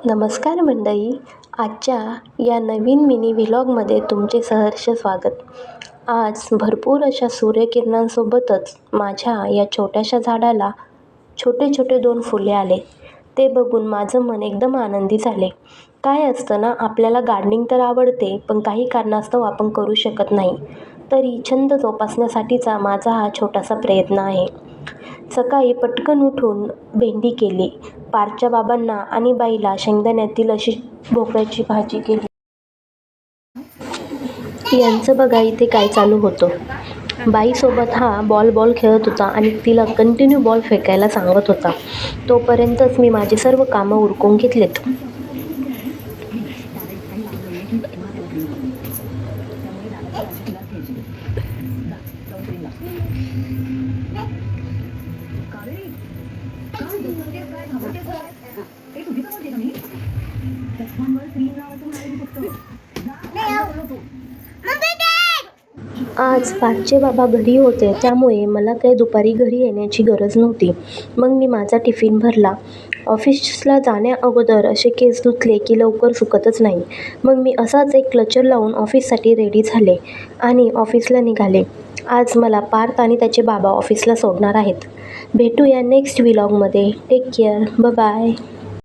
नमस्कार मंडळी. आजच्या या नवीन मिनी व्लॉगमध्ये तुमचे सहर्ष स्वागत. आज भरपूर अशा सूर्यकिरणांसोबतच माझ्या या छोट्याशा झाडाला छोटे छोटे 2 फुले आले. ते बघून माझं मन एकदम आनंदी झाले. काय असतं ना, आपल्याला गार्डनिंग तर आवडते, पण काही कारणास्तव आपण करू शकत नाही. तरी छंद जोपासण्यासाठीचा माझा हा छोटासा प्रयत्न आहे. सकाळी पटकन उठून भेंडी केली, पारच्या बाबांना आणि बाईला शेंगदाण्यातील अशी भोपळ्याची भाजी केली. यांचं बघा इथे काय चालू होतं. बाईसोबत हा बॉल खेळत होता आणि तिला कंटिन्यू बॉल फेकायला सांगत होता. तोपर्यंतच मी माझी सर्व कामं उरकून घेतलेत. आज पारचे बाबा घरी होते, त्यामुळे मला काही दुपारी घरी येण्याची गरज नव्हती. मग मी माझा टिफिन भरला. ऑफिसला जाण्या अगोदर असे केस धुतले की लवकर सुकतच नाही. मग मी असाच एक क्लचर लावून ऑफिससाठी रेडी झाले आणि ऑफिसला निघाले. आज मला पार्थ आणि त्याचे बाबा ऑफिसला सोडणार आहेत. भेटूया नेक्स्ट व्लॉगमध्ये. Take care. बाय.